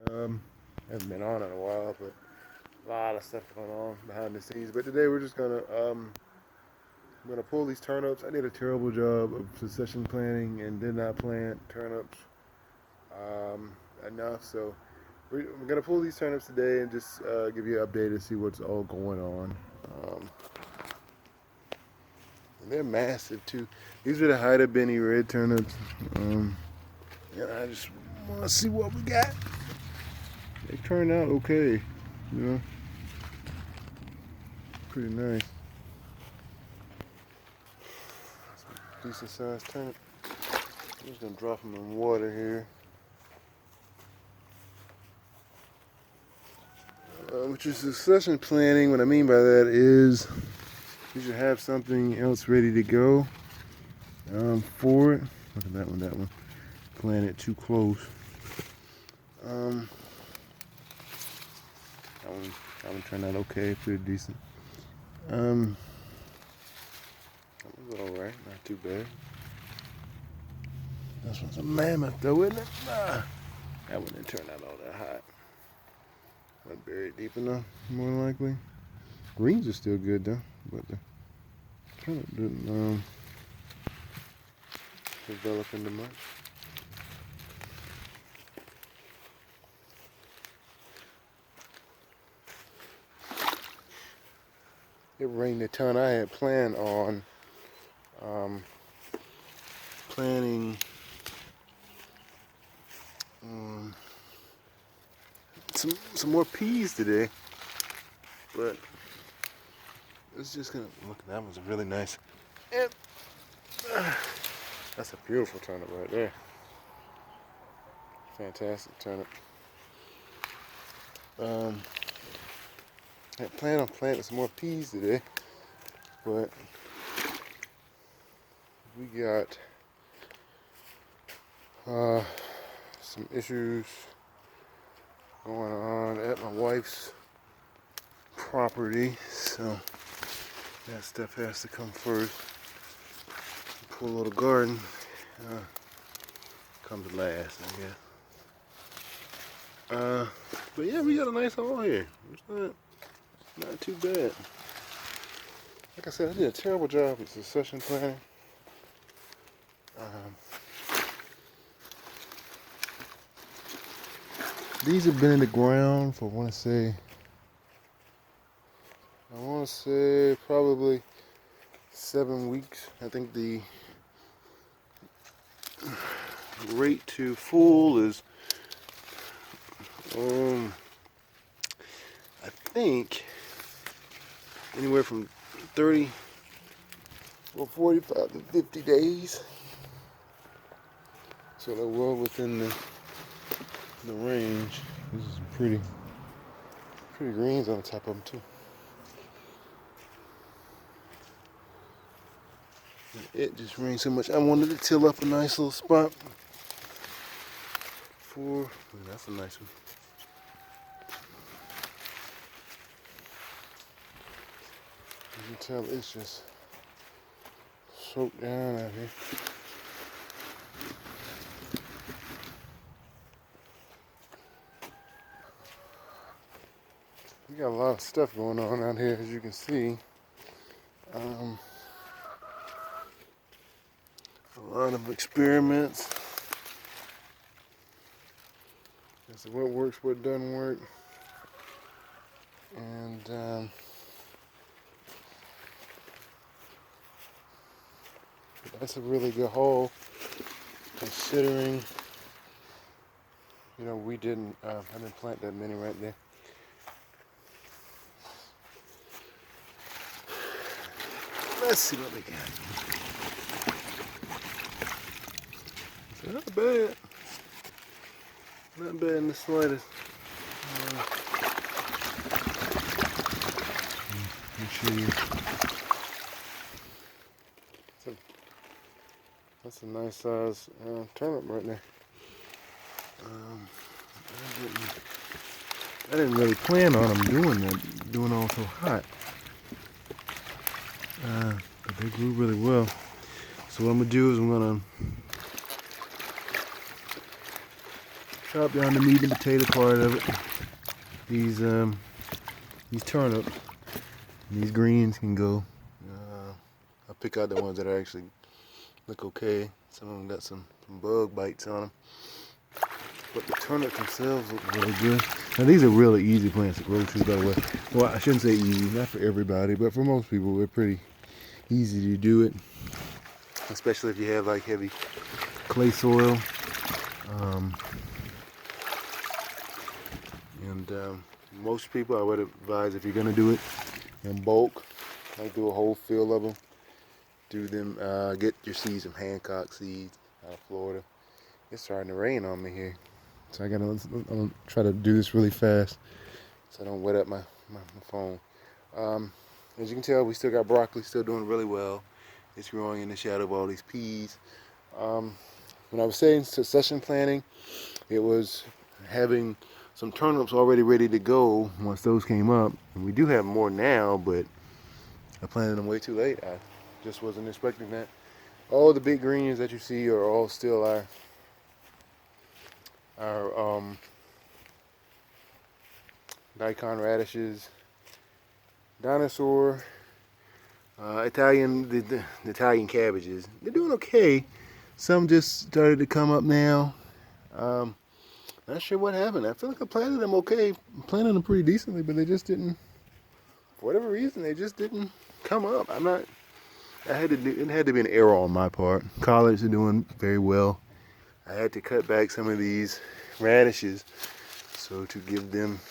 Haven't been on in a while, but a lot of stuff going on behind the scenes. But today we're just gonna pull these turnips. I did a terrible job of succession planting and did not plant turnips enough. So we're gonna pull these turnips today and just give you an update and see what's all going on. Um, and they're massive too. These are the Haida Benny red turnips. And I just want to see what we got. They turned out okay, you know, pretty nice. Decent sized turnip. I'm just gonna drop them in water here. Which is succession planting. What I mean by that is you should have something else ready to go for it. Look at that one, that one. Planted too close. That one turned out okay, pretty decent. That was alright, not too bad. This one's a mammoth though, isn't it? Nah. That one didn't turn out all that hot. Not buried deep enough, more likely. Greens are still good though, but the turnip didn't develop into much. It rained a ton. I had planned on planting some more peas today, but it's just gonna look. That was a really nice. That's a beautiful turnip right there. Fantastic turnip. I plan on planting some more peas today, but we got some issues going on at my wife's property, so that stuff has to come first. Poor little garden comes last, I guess. But yeah, we got a nice haul here. It's not too bad. Like I said, I did a terrible job with succession planting. These have been in the ground for I want to say probably 7 weeks. I think the rate to full is I think anywhere from 30 or 45 to 50 days. So they're well within the range. This is some pretty greens on the top of them too. It just rained so much. I wanted to till up a nice little spot for. That's a nice one. You can tell it's just soaked down out here. We got a lot of stuff going on out here, as you can see. A lot of experiments as to what works, what doesn't work, and that's a really good haul, considering we didn't. I didn't plant that many right there. Let's see what we got. Not bad. Not bad in the slightest. Let me show you. That's a nice size turnip right there. I didn't really plan on them doing all so hot. But they grew really well. So what I'm gonna do is I'm gonna chop down the meat and potato part of it. These turnips, these greens can go. I'll pick out the ones that are actually look okay. Some of them got some bug bites on them. But the turnips themselves look really good. Now these are really easy plants to grow too, by the way. Well, I shouldn't say easy, not for everybody, but for most people, they're pretty easy to do it. Especially if you have like heavy clay soil. Most people, I would advise, if you're gonna do it in bulk, like do a whole field of them, do them, get your seeds from Hancock seeds out of Florida. It's starting to rain on me here, so I'll try to do this really fast so I don't wet up my phone. As you can tell, we still got broccoli still doing really well. It's growing in the shadow of all these peas. When I was saying succession planting, it was having some turnips already ready to go once those came up. And we do have more now, but I planted them way too late. I just wasn't expecting that. All the big greens that you see are all still our daikon radishes, dinosaur, the Italian cabbages. They're doing okay. Some just started to come up now. Not sure what happened. I feel like I planted them okay, planted them pretty decently, but they just didn't, for whatever reason, they just didn't come up. It had to be an error on my part. Collards are doing very well. I had to cut back some of these radishes so to give them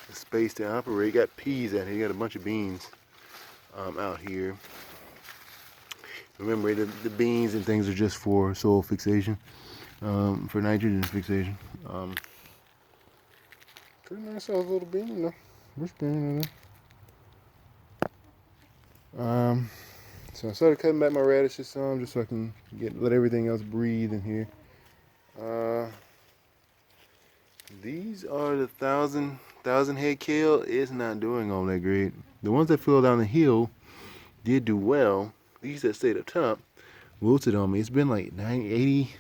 the space to operate. Got peas out here. You got a bunch of beans out here. Remember, the beans and things are just for soil fixation, for nitrogen fixation. Pretty nice little bean though. Which bean is it? So I started cutting back my radishes some just so I can let everything else breathe in here. These are the thousand head kale. It's not doing all that great. The ones that fell down the hill did do well. These that stayed up top wilted on me. It's been like 80,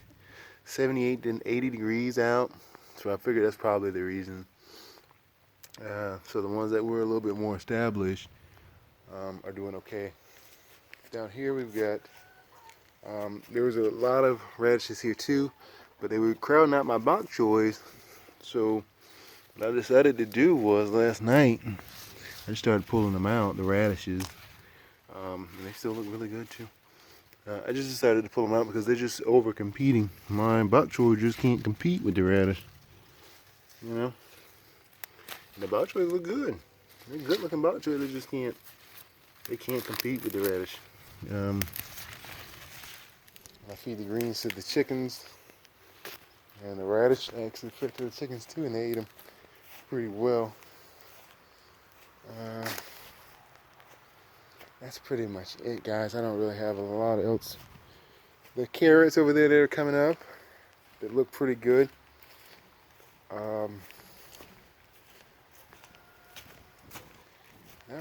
78 and 80 degrees out, so I figured that's probably the reason. So the ones that were a little bit more established are doing okay. Down here we've got, there was a lot of radishes here too, but they were crowding out my bok choys. So what I decided to do was last night, I just started pulling them out, the radishes. And they still look really good too. I just decided to pull them out because they're just over competing. My bok choy just can't compete with the radish. You know? And the bok choys look good. They're good looking bok choy, they can't compete with the radish. I feed the greens to the chickens, and the radish actually fit to the chickens too, and they eat them pretty well. That's pretty much it, guys. I don't really have a lot else. The carrots over there that are coming up, they look pretty good. That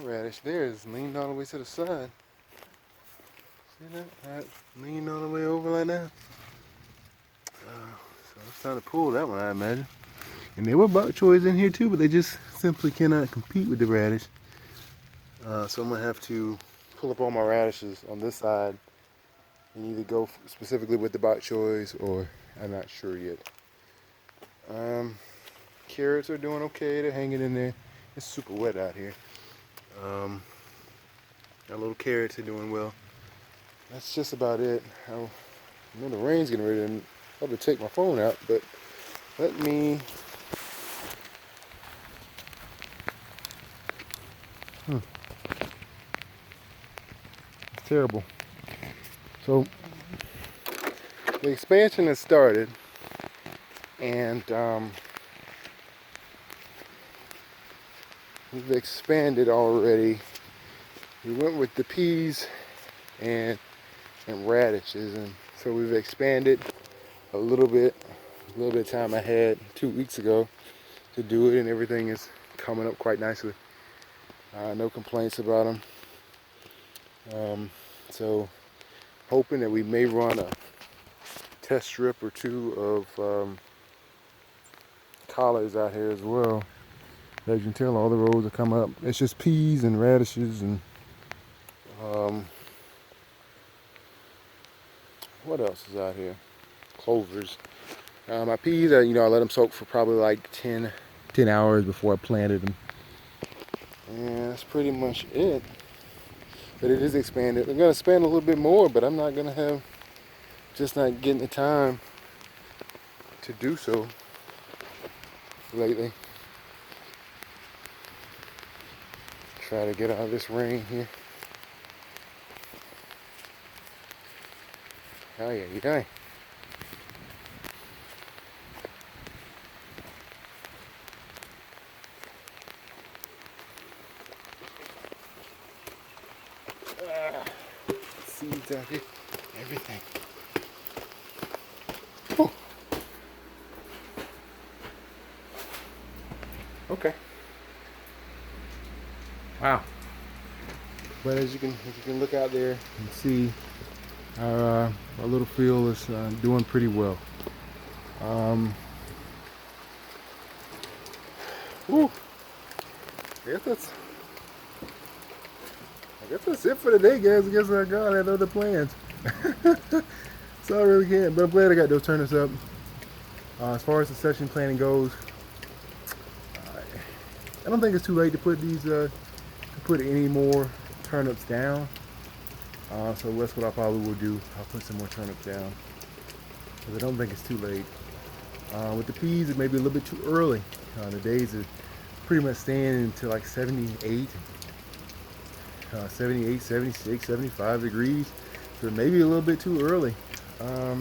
radish there is leaned all the way to the side. See that? That leaned all the way over like that. So it's time to pull that one, I imagine. And there were bok choys in here too, but they just simply cannot compete with the radish. So I'm gonna have to pull up all my radishes on this side and either go specifically with the bok choys, or I'm not sure yet. Carrots are doing okay. They're hanging in there. It's super wet out here. Our little carrots are doing well. That's just about it. I know the rain's getting ready to probably take my phone out, but let me. It's terrible. So the expansion has started, and we've expanded already. We went with the peas and radishes, and so we've expanded a little bit of time I had 2 weeks ago to do it, and everything is coming up quite nicely. No complaints about them. So hoping that we may run a test strip or two of collards out here as well. As you can tell, all the rows have come up. It's just peas and radishes and what else is out here? Clovers. My peas, I let them soak for probably like 10 hours before I planted them. And that's pretty much it. But it is expanded. I'm going to expand a little bit more, but I'm not going to have, just not getting the time to do so lately. Try to get out of this rain here. Oh yeah, you die. Seeds out here, everything. Oh. Okay. Wow. But as you can look out there and see, our little field is doing pretty well. Woo. I guess that's it for today, guys. I guess I had other plans. So I really can't, but I'm glad I got those turnips up. As far as the succession planning goes, I don't think it's too late to put these, put any more turnips down. So that's what I probably will do. I'll put some more turnips down, because I don't think it's too late. With the peas, it may be a little bit too early. The days are pretty much staying into like 78, 76, 75 degrees. So maybe a little bit too early. Let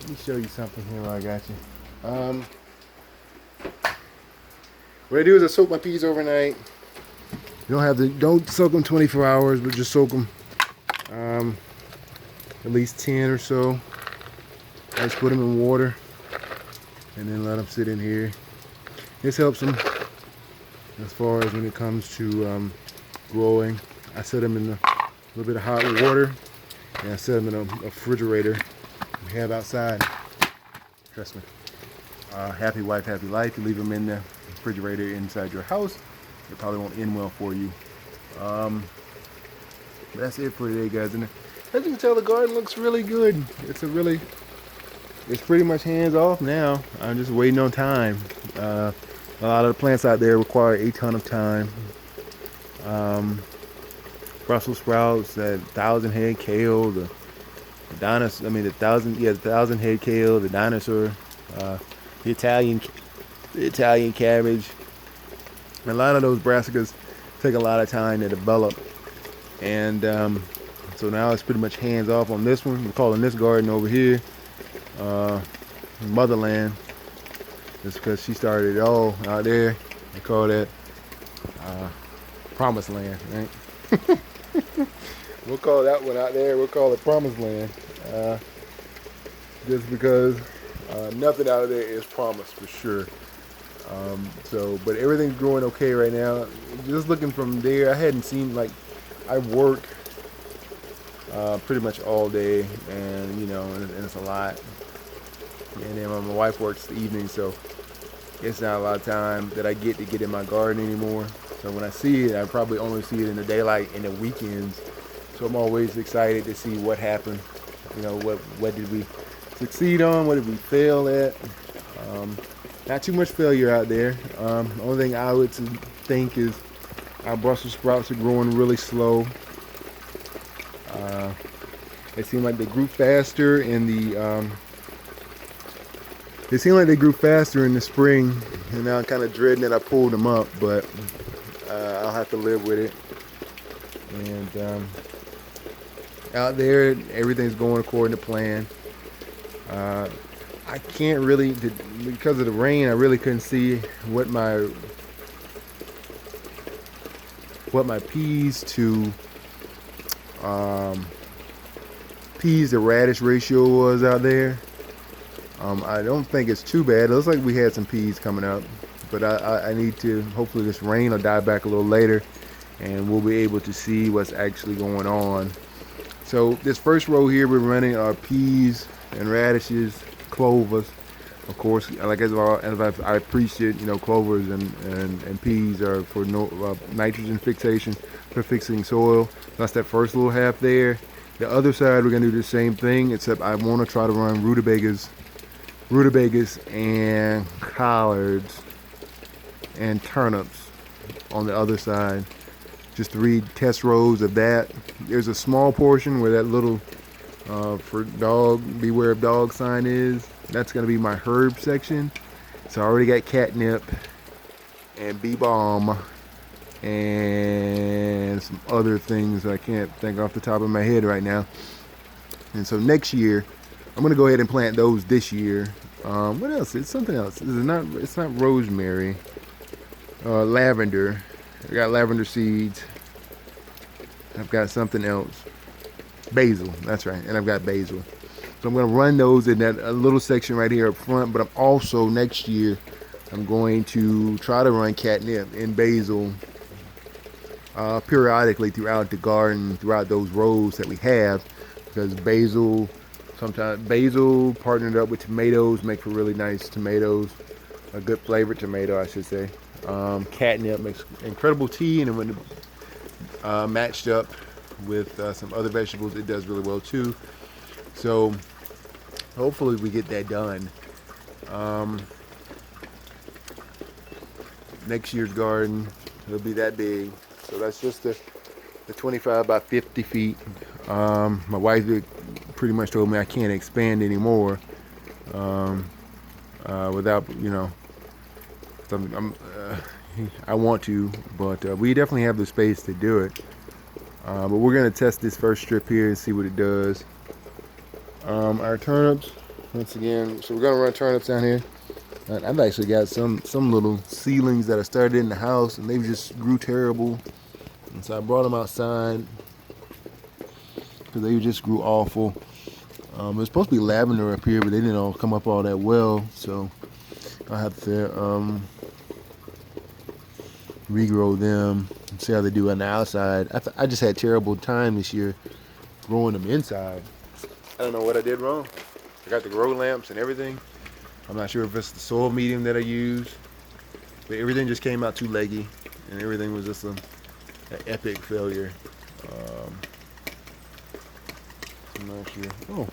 me show you something here while I got you. What I do is I soak my peas overnight. You don't soak them 24 hours, but just soak them at least 10 or so. I just put them in water and then let them sit in here. This helps them as far as when it comes to growing. I set them in a little bit of hot water, and I set them in a refrigerator we have outside. Trust me. Happy wife, happy life. You leave them in the refrigerator inside your house, it probably won't end well for you. But that's it for today, guys. And as you can tell, the garden looks really good. It's pretty much hands off now. I'm just waiting on time. A lot of the plants out there require a ton of time. Brussels sprouts, that 1,000-head kale, the dinosaur. The 1,000-head kale, the dinosaur, the Italian cabbage. A lot of those brassicas take a lot of time to develop, and so now it's pretty much hands off on this one. We're calling this garden over here Motherland. It's because she started it all out there. They call that Promised Land, right? We'll call that one out there, we'll call it Promised Land. Just because nothing out of there is promised for sure. But everything's growing okay right now. Just looking from there, I hadn't seen, I work pretty much all day, and and it's a lot. And then my wife works the evening, so it's not a lot of time that I get to get in my garden anymore. So when I see it, I probably only see it in the daylight and the weekends. So I'm always excited to see what happened. What did we succeed on? What did we fail at? Not too much failure out there. The only thing I would think is our Brussels sprouts are growing really slow. It seemed like they grew faster in the spring, and now I'm kind of dreading that I pulled them up, but I'll have to live with it. And out there, everything's going according to plan. I can't really, because of the rain, I really couldn't see what my peas to radish ratio was out there. I don't think it's too bad. It looks like we had some peas coming up, but I need to, hopefully this rain will die back a little later and we'll be able to see what's actually going on. So this first row here, we're running our peas and radishes, clovers. Of course, like I preached it, you know, clovers and peas are for nitrogen fixation, for fixing soil. That's that first little half there. The other side, we're gonna do the same thing, except I want to try to run rutabagas and collards and turnips on the other side. Just 3 test rows of that. There's a small portion where that little for dog, beware of dog sign is. That's going to be my herb section. So I already got catnip and bee balm and some other things I can't think off the top of my head right now. And so next year, I'm going to go ahead and plant those this year. What else? It's something else. It's not rosemary. Lavender. I got lavender seeds. I've got something else. Basil. That's right. And I've got basil. So I'm going to run those in that little section right here up front. But I'm also next year, I'm going to try to run catnip and basil periodically throughout the garden, throughout those rows that we have, because sometimes basil partnered up with tomatoes make for really nice tomatoes, a good flavored tomato, I should say. Catnip makes incredible tea, and when matched up with some other vegetables, it does really well too. So hopefully we get that done. Next year's garden, it'll be that big. So that's just the 25 by 50 feet. My wife pretty much told me I can't expand anymore without, you know, I want to, but we definitely have the space to do it. But we're going to test this first strip here and see what it does. Our turnips, once again, so we're going to run turnips down here. I've actually got some little seedlings that I started in the house, and they just grew terrible. And so I brought them outside because they just grew awful. It was supposed to be lavender up here, but they didn't all come up all that well. So I'll have to regrow them and see how they do on the outside. I just had terrible time this year growing them inside. I don't know what I did wrong. I got the grow lamps and everything. I'm not sure if it's the soil medium that I used, but everything just came out too leggy, and everything was just an epic failure. I'm not sure. Oh,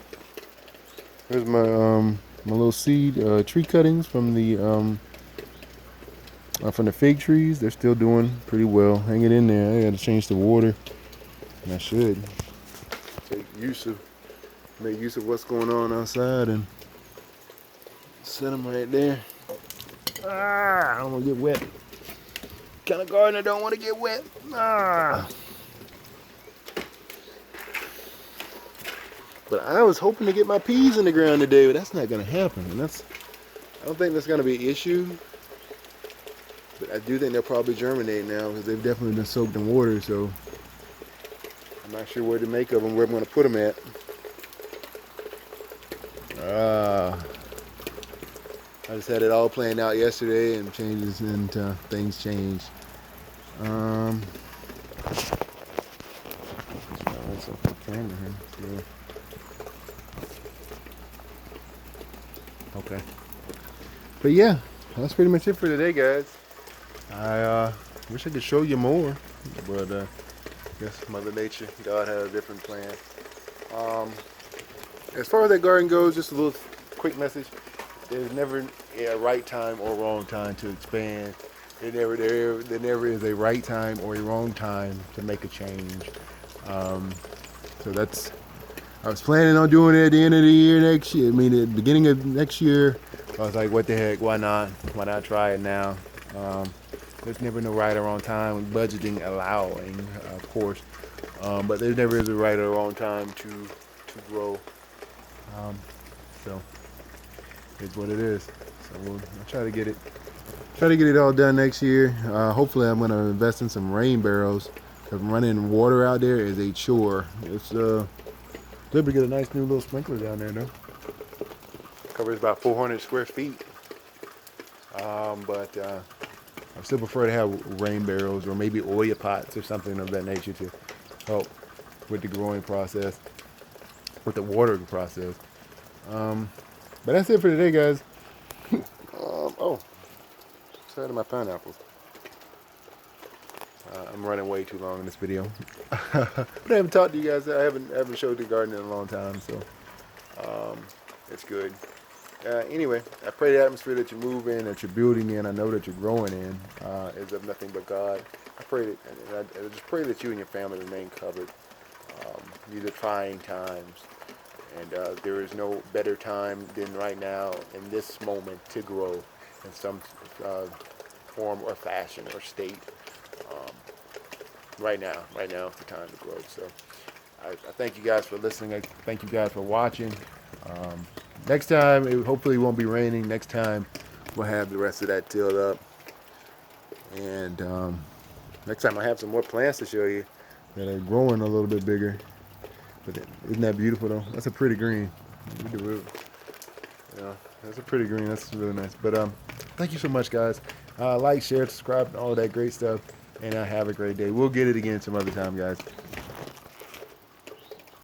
here's my my little seed tree cuttings from the fig trees. They're still doing pretty well. Hanging in there. I got to change the water, and I should make use of what's going on outside and set them right there. I don't want to get wet. Kind of gardener don't want to get wet. But I was hoping to get my peas in the ground today, but that's not going to happen. And I don't think that's going to be an issue. But I do think they'll probably germinate now because they've definitely been soaked in water. So I'm not sure where to make of them, where I'm going to put them at. I just had it all planned out yesterday, and things changed. That's up the camera here. Okay. But yeah, that's pretty much it for today, guys. I wish I could show you more, but I guess Mother Nature, God had a different plan. As far as that garden goes, just a little quick message. There's never a right time or wrong time to expand. There never is a right time or a wrong time to make a change. So I was planning on doing it at the end of the year next year. I mean, at the beginning of next year, I was like, what the heck, why not? Why not try it now? There's never no right or wrong time, budgeting allowing, of course. But there never is a right or wrong time to grow. So it's what it is. So I'll try to get it all done next year. Hopefully I'm going to invest in some rain barrels. Running water out there is a chore. It's good to get a nice new little sprinkler down there though. Covers about 400 square feet. But I still prefer to have rain barrels or maybe oil pots or something of that nature to help with the growing process, with the watering process. But that's it for today, guys. Side of my pineapples. I'm running way too long in this video. But I haven't talked to you guys. I haven't showed the garden in a long time, so it's good. Anyway, I pray the atmosphere that you move in, that you're building in, I know that you're growing in, is of nothing but God. I pray that, and I just pray that you and your family remain covered these are trying times, and there is no better time than right now in this moment to grow in some form or fashion or state. Right now is the time to grow. So I thank you guys for listening. I thank you guys for watching. Next time, it hopefully won't be raining. Next time, we'll have the rest of that tilled up. And next time, I have some more plants to show you that are growing a little bit bigger. But isn't that beautiful, though? That's a pretty green. That's a pretty green. That's really nice. But thank you so much, guys. Like, share, subscribe, and all that great stuff. And have a great day. We'll get it again some other time, guys.